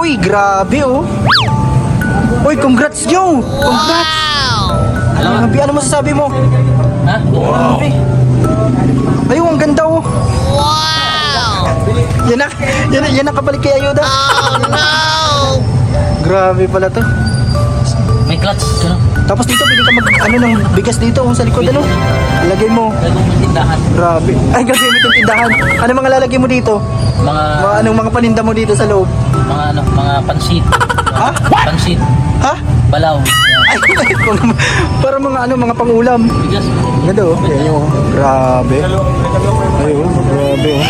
Uy, grabe oh. Uy, congrats yo. Congrats. Grabe, ano masasabi mo? Ha? Grabe. Ayun, ang ganda oh. Yan na kabalik kay Ayuda. Grabe pala to. May clutch. Ano? Tapos dito, pwede ka ano ng bigas dito sa likod, ano? Lagay mo. Gagawin ng tindahan. Grabe. Ay, gagamit yung tindahan. Ano mga lalagay mo dito? Mga Mga paninda mo dito sa loob? mga pansit. Ha? Pansit. Ha? Balaw. Ay, para mga pangulam. Bigas. Ganda oh. Yan yung, grabe. Ayun, grabe oh.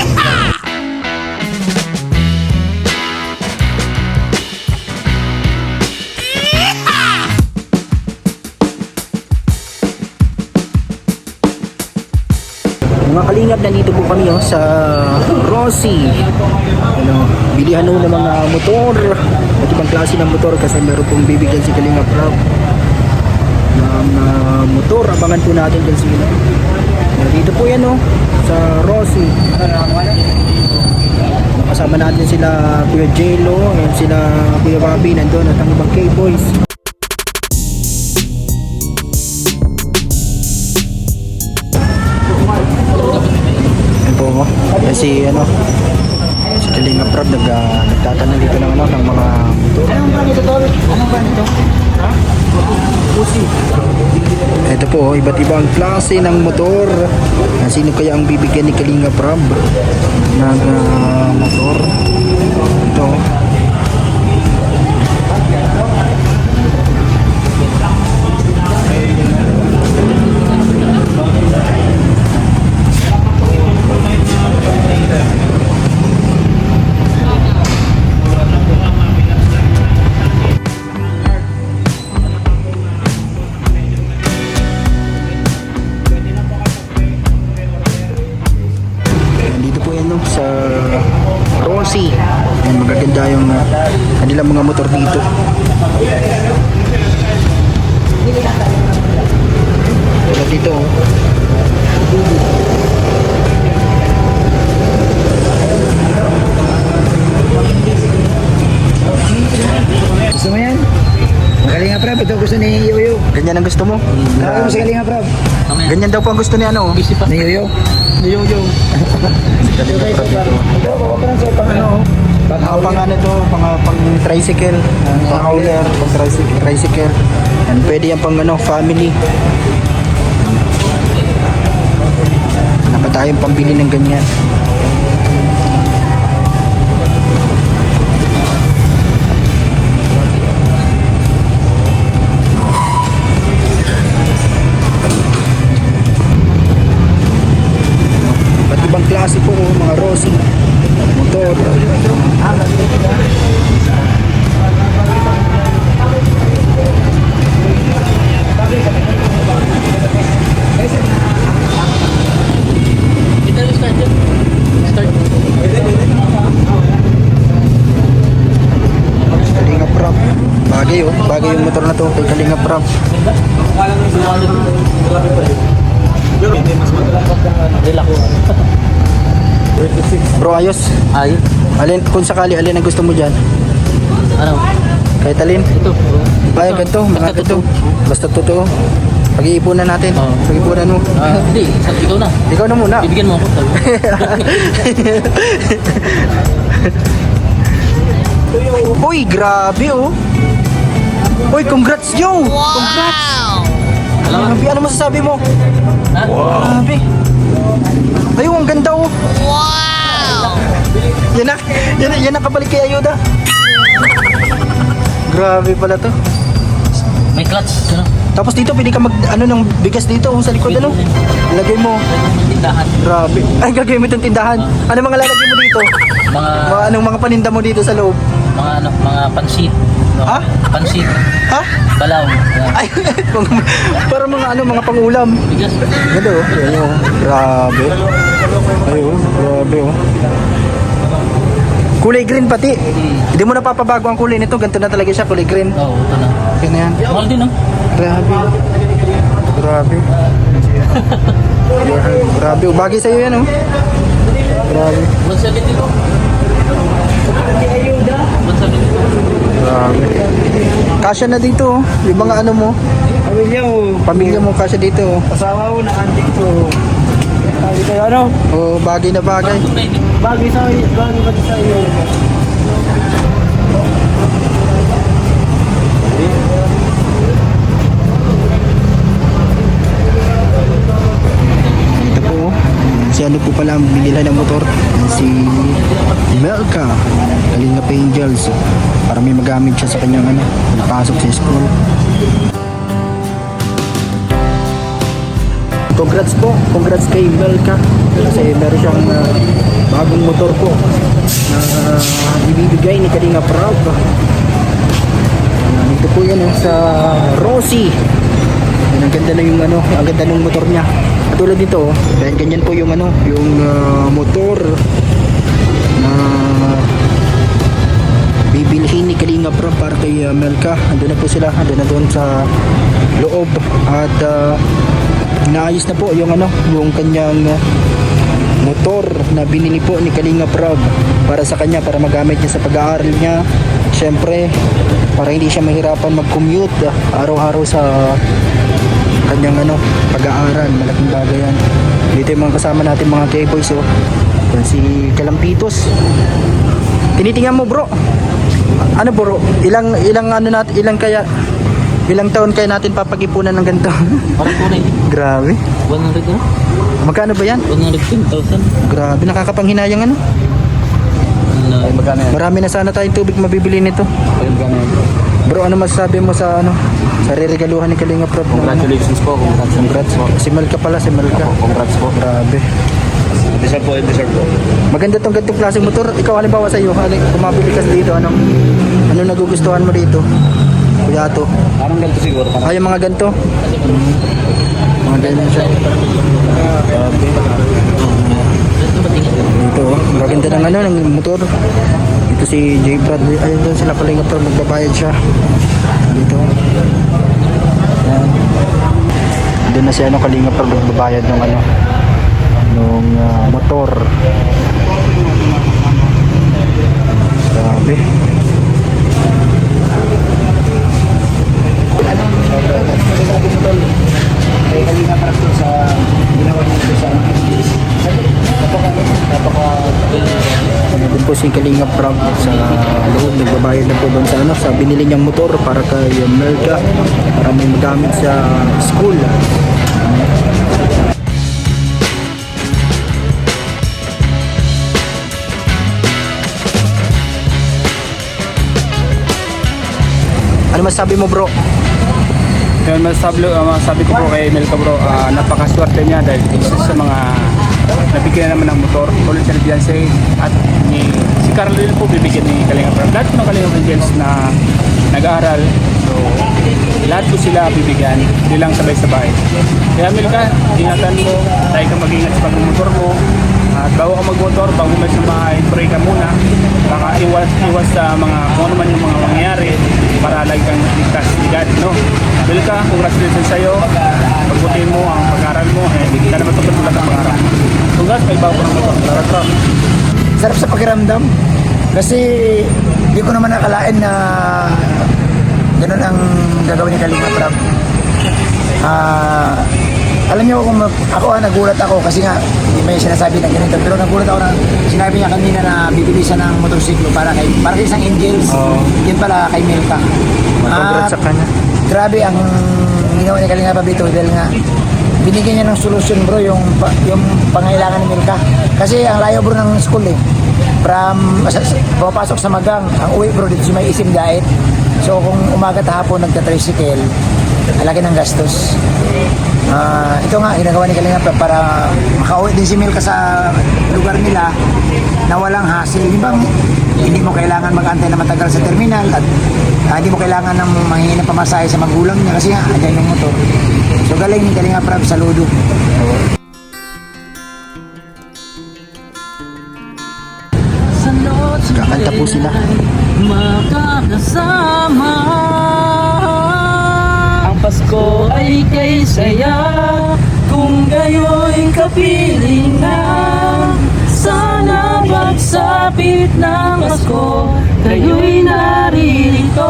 Mga kalingap, nandito po kami sa Rossi. Bilihan ng mga motor. At ibang klase ng motor kasi meron pong bibigyan si Kalingap Rob ng motor. Abangan po natin dyan sila. Dito po yan sa Rossi. Kasama natin sila Kuya Jello, and sila Kuya Bobby nandun at ang ibang K-Boys. Si Kalingap Rob nagtatanong dito ng ng mga motor. Anong ba nito, tol? Anong ba nito? Ha? Pusi. Ito po, iba't ibang klase ng motor. Sino kaya ang bibigyan ni Kalingap Rob ng motor? Ito. Sa Rossi. Ayan, magaganda yung kanilang mga motor dito. Tulad dito gusto mo yan? Kalingap Rob, ito gusto ni Yoyo. Ganyan ang gusto mo? Tawag mo sa Kalingap Rob. Ganyan daw po ang gusto ni ni Yoyo. Ni Yoyo. Pang tricycle, pang hauler, pang tricycle. And pwede yan pang family. Wala pa tayong pambili ng ganyan. Ibang klase po mga Rossi motor. Kalingap Rob. Bagay yung motor na to kay Kalingap Rob. Bro, ayos. Ayun. Kung sakali, alin ang gusto mo dyan? Ano? Kahit alin? Ito. Ay, ganito, mga ganito. Basta totoo. Pag-iipunan natin. Pag-iipunan mo. Hindi, ikaw na. Ikaw na muna. Bibigyan mo ako. Uy, grabe oh. Uy, congrats yo. Congrats. Grabe, ano masasabi mo? Ha? Grabe. Ayun, ang ganda oh. Yan na kabalik kay Ayuda. Grabe pala to. May clutch. Ano? Tapos dito, pwede ka ng bigas dito sa likod, ano? Lagay mo. Gagawin ng tindahan. Grabe. Ay, gagamit yung tindahan. Ano mga lalagay mo dito? Mga paninda mo dito sa loob? Mga pansit. Ha? Pansit. Ha? Balaw. Ay, para mga pangulam. Bigas. Ganda oh. Yan yung, grabe. Ayun, grabe oh. Kulay green pati. Hindi mo napapabago ang kulay nito. Ganito na talaga siya, kulay green. Oo, ito na. Yan na yan. Mahal din, no? Grabe. Grabe. Grabe. Bagay sa'yo yan, oh. Grabe. 170 ko. 170 ko. Grabe. Kasya na dito, oh. Yung mga ano mo, Pamilya mo. pamilya mo kasya dito, oh. Kasama mo na andito. Sabi kayo ano? Oh, bagay na bagay. Bagay ba sa iyo? Ito po, oh. Si ano po pala ang binila ng motor? Si Melka, Kalinga Angels. Para may magamit siya sa kanyang ano, pagpasok sa school. Congrats kay Melka. Kasi meron siyang bagong motor po na ibibigay ni Kalinga Prab. Dito po yan sa Rossi. Ang ganda na yung ano, ang ganda ng motor niya. Katulad nito, dahil ganyan po yung ano, yung motor na bibilhin ni Kalinga Prab para kay Melka. Andun na po sila, andun na doon sa loob at inaayos na po yung ano, yung kanyang motor na binili po ni Kalinga Prab para sa kanya, para magamit niya sa pag-aaral niya. Siyempre, para hindi siya mahirapan mag-commute araw-araw sa kanyang ano, pag-aaral. Malaking bagay yan. Dito yung mga kasama natin mga K-boys, oh. Yan si Kalampitos. Tinitingnan mo, bro. Ano, bro? Ilang ano natin, ilang taon kaya natin papag-ipunan ng ganito? Parang tunay. Grabe. 100 na? Magkano ba yan? 110,000. Grabe, nakakapanghinayang ano. Ay, magkano yan? Marami na sana tayong tubig mabibili nito. Ay, magkano yan? Bro, ano masasabi mo sa ano? Sa reregaluhan ni Kalinga Prab? Congratulations po. Congrats po. Si Melka pala, si Melka. Congrats po. Grabe. Deserve po. Maganda tong ganitong klaseng motor. Ikaw, halimbawa sa iyo, kung mabili ka dito, ano nagugustuhan mo dito? Kuya to. Parang ganito siguro. Ay, yung mga ganito. Mga ganyan siya. Grabe. Dito, oh. Maganda ng ano, ng motor. Ito si J. Brad. Ayun doon sila Kalinga Prab, magbabayad siya. Dito. Ayan. Doon na si ano, Kalinga Prab, magbabayad ng ano, nung motor. Grabe. Kaya Kalinga para sa ginawa niyo sa Doon po si Kalinga Prab sa loob, nagbabayad na po doon sa ano, sa binili niyang motor para kay Melka, para may magamit sa school. Ano masabi mo, bro? Yun, masabi ko po kay Melka bro, napakaswerte niya dahil isa sa mga nabigyan naman ng motor, tulad si Beyonce at si Carl din po bibigyan ni Kalinga Prab. Lahat ng Kalinga Angels na nag-aaral, so lahat po sila bibigyan, hindi lang sabay-sabay. Kaya Melka, ingatan mo, tayo kang mag-ingat sa pag-motor mo. At bago ka mag-motor, bago may sumahay, pray ka muna. Baka iwas sa mga kung ano man yung mga mangyayari para lagi kang ligtas ni God, no? Melka, congratulations sa'yo. Pagbutin mo ang pag-aral mo, hindi ka na matupad mo lahat ang pag-aral. Congrats, may bago ng motor. Salamat. Sarap sa pakiramdam kasi hindi ko naman nakalain na ganun ang gagawin ni Kalinga Prab. Alam niyo kung nagulat ako kasi nga hindi may sinasabi na ganito, pero nagulat ako na sinabi niya kanina na bibili siya ng motorsiklo para kay isang Angels. Yun pala kay Melka. Congrats sa kanya. Grabe ang ginawa ni Kalinga Prab dito dahil nga binigyan niya ng solusyon, bro, yung pangailangan ni Melka. Kasi ang layo, bro, ng school from pumapasok sa Magang, ang uwi, bro, dito may Isim Gait. So kung umaga at hapon nagka-tricycle, laki ng gastos. Ito nga ginagawa ni Kalinga Prab para makauwi din si Melka sa lugar nila na walang hassle. Hindi mo kailangan mag-antay na matagal sa terminal at hindi mo kailangan ng manghingi ng pamasahe sa magulang niya kasi nga andyan yung motor. So galing ni Kalinga Prab, saludo. Kakanta po sila. Makakasama ang Pasko ay kay saya kung gayo'y kapiling na. Sana pagsapit ng Pasko kayo'y naririto.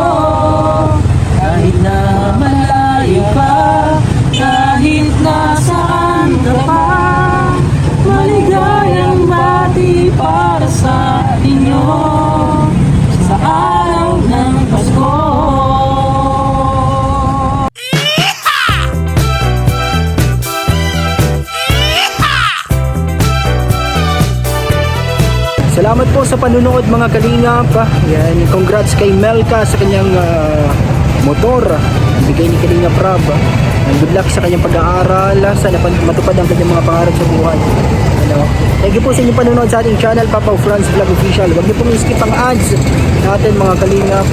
Salamat po sa panunood mga kalingap. Yan, congrats kay Melka sa kanyang motor. Bigay ni Kalingap Rob. And good luck sa kanyang pag-aaral. Sana matupad ang kanyang mga pangarap sa buhay. Ano? Thank you po sa inyong panunood sa ating channel, Papa Franz Vlog Official. Huwag niyo pong i-skip ang ads natin mga kalingap.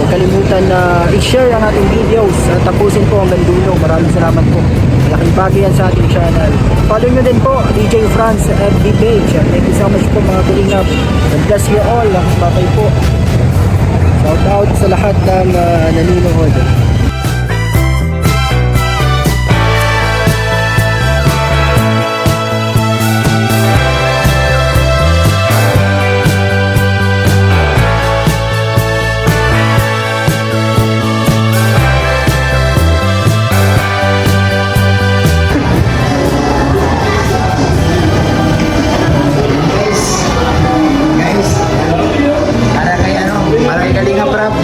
Huwag kalimutan na i-share ang ating videos at tapusin po hanggang dulo. Maraming salamat po. Malaking bagay yan sa ating channel. Follow nyo din po DJ Franz FB page. Thank you so much po mga kalingap. God bless you all. Bye po. Shout out sa lahat ng nanonood. Guys, para kay Kalingap Rap,